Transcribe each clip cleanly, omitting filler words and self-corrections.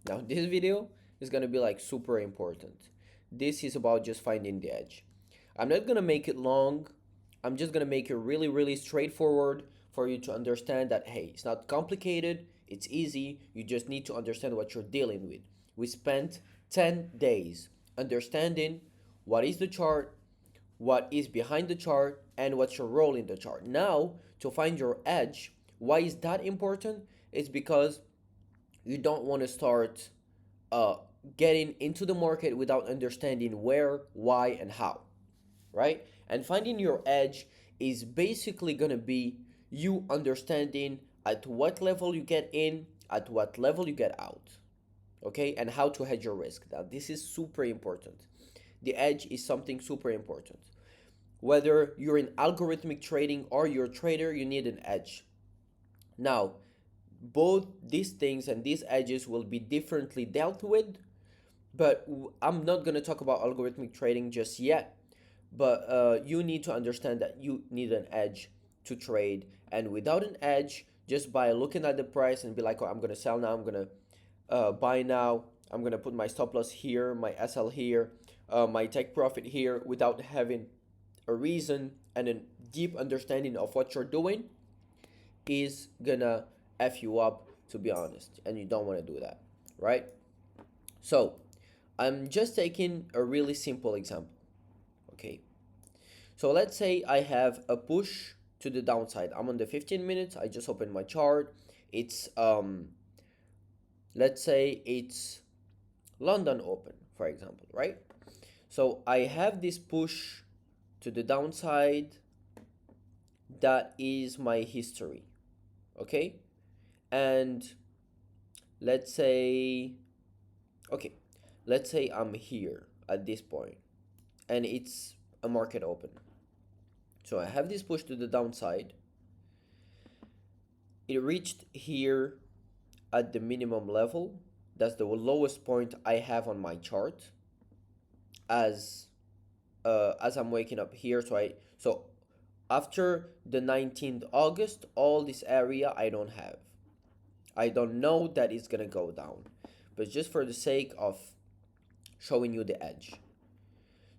Now this video is gonna be like super important. This is about just finding the edge. I'm not gonna make it long. I'm just gonna make it really, really straightforward for you to understand that hey, it's not complicated, it's easy, you just need to understand what you're dealing with. We spent 10 days understanding what is the chart, what is behind the chart, and what's your role in the chart. Now, to find your edge, why is that important? It's because you don't want to start uh, getting into the market without understanding where, why, and how, right? And finding your edge is basically going to be you understanding at what level you get in, at what level you get out, okay? And how to hedge your risk. Now, this is super important. The edge is something super important. Whether you're in algorithmic trading or you're a trader, you need an edge. Now, both these things and these edges will be differently dealt with, but I'm not going to talk about algorithmic trading just yet. But you need to understand that you need an edge to trade, and without an edge, just by looking at the price and be like, oh, I'm going to sell now, I'm going to buy now, I'm going to put my stop loss here, my SL here, my take profit here, without having a reason and a deep understanding of what you're doing, is gonna F you up, to be honest, and you don't want to do that, right? So, I'm just taking a really simple example, okay? So, let's say I have a push to the downside. I'm on the 15 minutes, I just opened my chart. It's, let's say it's London Open, for example, right? So, I have this push to the downside. That is my history, okay? And let's say, okay, let's say I'm here at this point and it's a market open. So I have this push to the downside. It reached here at the minimum level. That's the lowest point I have on my chart as as I'm waking up here. So after the 19th August, all this area I don't have. I don't know that it's gonna go down, but just for the sake of showing you the edge.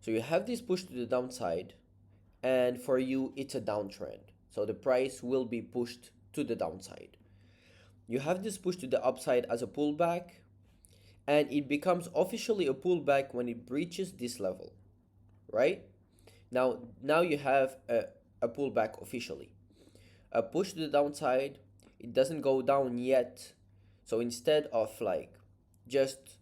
So you have this push to the downside, and for you, it's a downtrend. So the price will be pushed to the downside. You have this push to the upside as a pullback, and it becomes officially a pullback when it breaches this level, right? Now you have a pullback officially. A push to the downside, it doesn't go down yet. So instead of like just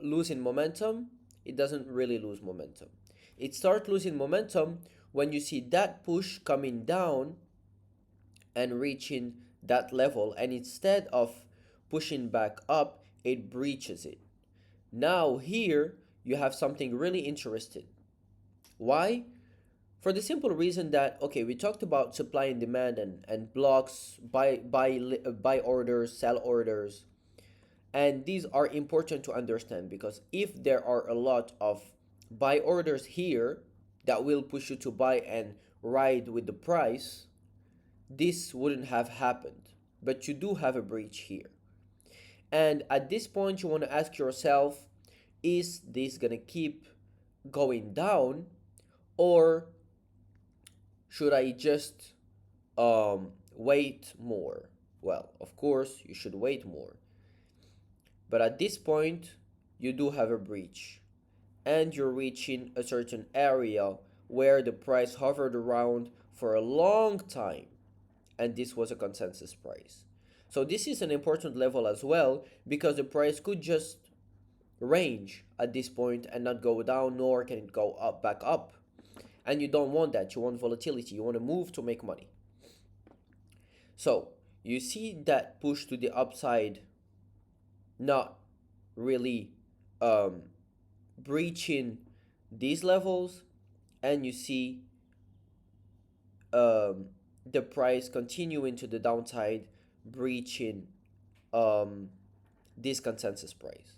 losing momentum, it doesn't really lose momentum. It starts losing momentum when you see that push coming down and reaching that level, and instead of pushing back up, it breaches it. Now here you have something really interesting. Why? For the simple reason that, okay, we talked about supply and demand and blocks, buy orders, sell orders, and these are important to understand because if there are a lot of buy orders here that will push you to buy and ride with the price, this wouldn't have happened. But you do have a breach here. And at this point, you want to ask yourself, is this going to keep going down, or should I just wait more? Well, of course, you should wait more. But at this point, you do have a breach, and you're reaching a certain area where the price hovered around for a long time, and this was a consensus price. So this is an important level as well because the price could just range at this point and not go down, nor can it go up back up. And you don't want that. You want volatility. You want to move to make money. So you see that push to the upside not really um, breaching these levels, and you see um, the price continuing to the downside, breaching um, this consensus price.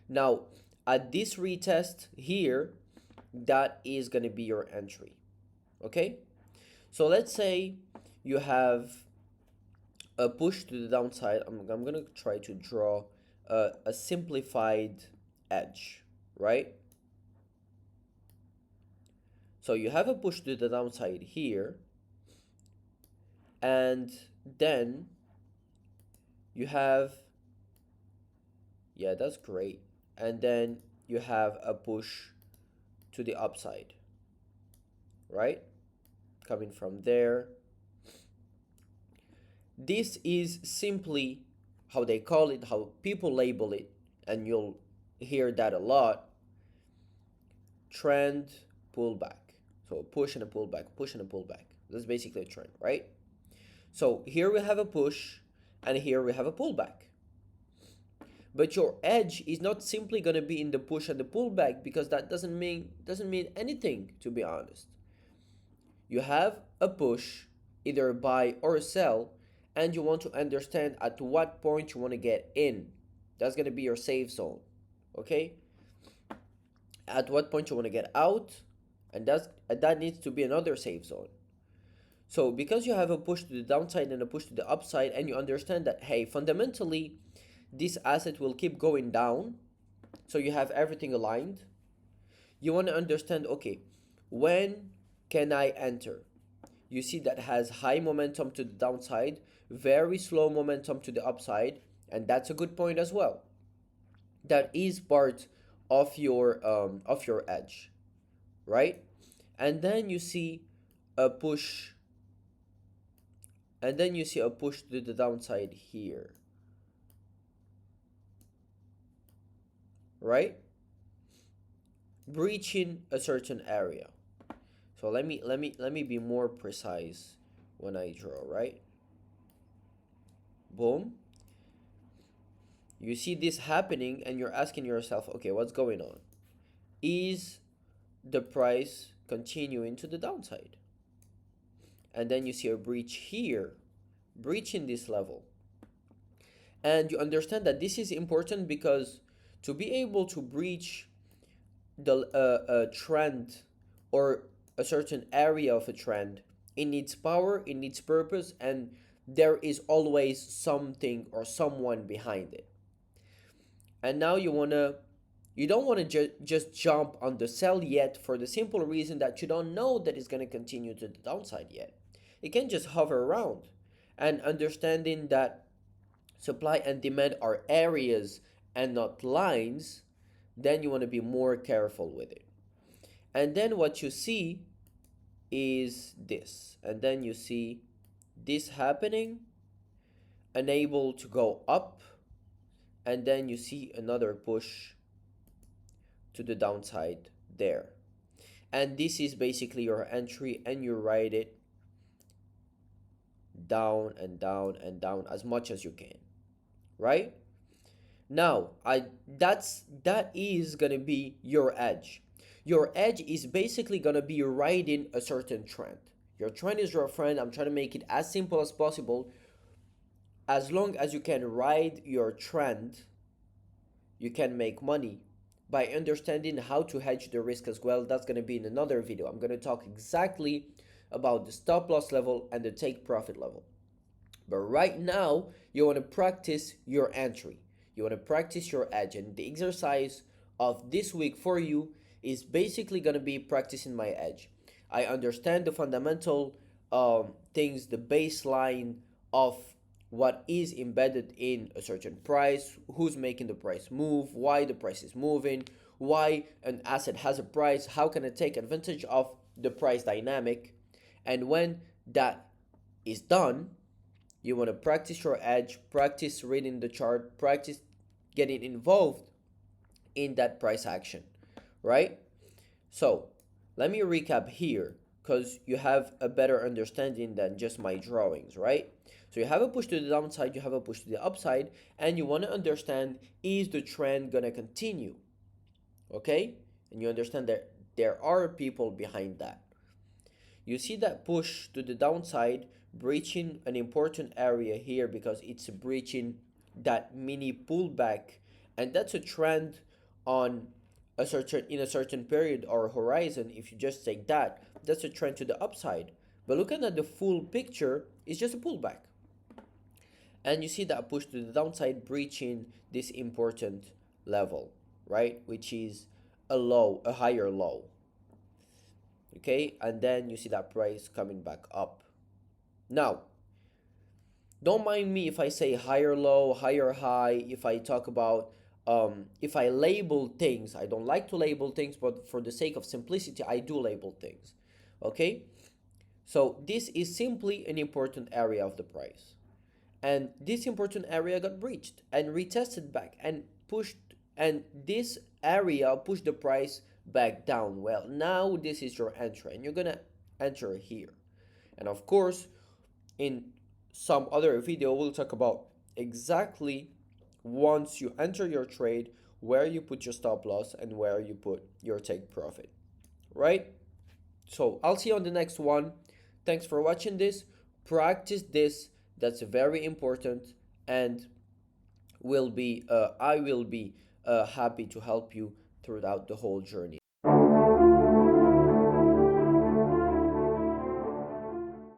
Now, at this retest here, that is going to be your entry. Okay? So let's say you have a push to the downside. I'm going to try to draw a simplified edge, right? So you have a push to the downside here, and then you have, yeah, that's great. And then you have a push to the upside, right? Coming from there. This is simply how they call it, how people label it, and you'll hear that a lot. Trend pullback. So a push and a pullback, push and a pullback. That's basically a trend, right? So here we have a push, and here we have a pullback. But your edge is not simply going to be in the push and the pullback, because that doesn't mean anything, to be honest. You have a push, either buy or sell, and you want to understand at what point you want to get in. That's going to be your safe zone. Okay? At what point you want to get out, and that needs to be another safe zone. So because you have a push to the downside and a push to the upside, and you understand that, hey, fundamentally this asset will keep going down, so you have everything aligned, you want to understand, okay, when can I enter? You see that has high momentum to the downside, very slow momentum to the upside, and that's a good point as well. That is part of your edge, right? And then you see a push, and then you see a push to the downside here, right? Breaching a certain area. So let me be more precise when I draw, right? Boom. You see this happening and you're asking yourself, okay, what's going on? Is the price continuing to the downside? And then you see a breach here, breaching this level. And you understand that this is important, because to be able to breach the trend, or a certain area of a trend, it needs power, it needs purpose, and there is always something or someone behind it. And now you don't want to just jump on the sell yet, for the simple reason that you don't know that it's going to continue to the downside yet. It can just hover around. And understanding that supply and demand are areas and not lines, then you want to be more careful with it. And then what you see is this. And then you see this happening, unable to go up, and then you see another push to the downside there. And this is basically your entry, and you ride it down and down and down as much as you can, right? Now, that is gonna be your edge. Your edge is basically gonna be riding a certain trend. Your trend is your friend. I'm trying to make it as simple as possible. As long as you can ride your trend, you can make money by understanding how to hedge the risk as well. That's going to be in another video. I'm going to talk exactly about the stop loss level and the take profit level. But right now, you want to practice your entry. You want to practice your edge. And the exercise of this week for you is basically going to be practicing my edge. I understand the fundamental things, the baseline of what is embedded in a certain price, who's making the price move, why the price is moving, why an asset has a price, how can I take advantage of the price dynamic. And when that is done, you want to practice your edge, practice reading the chart, practice getting involved in that price action, right? So let me recap here, because you have a better understanding than just my drawings, right? So you have a push to the downside, you have a push to the upside, and you want to understand, is the trend going to continue? Okay? And you understand that there are people behind that. You see that push to the downside breaching an important area here, because it's breaching that mini pullback, and that's a trend on in a certain period or horizon. If you just take that, that's a trend to the upside. But looking at the full picture, it's just a pullback. and you see that push to the downside, breaching this important level, right, which is a low, a higher low. Okay, and then you see that price coming back up. Now, don't mind me if I say higher low, higher high, if I talk about if I label things. I don't like to label things, but for the sake of simplicity, I do label things. Okay, so this is simply an important area of the price, and this important area got breached and retested back and pushed, and this area pushed the price back down. Well, now this is your entry, and you're gonna enter here. And of course, in some other video, we'll talk about exactly, once you enter your trade, where you put your stop loss and where you put your take profit, right? So I'll see you on the next one. Thanks for watching this. Practice this. That's very important, and I will be happy to help you throughout the whole journey.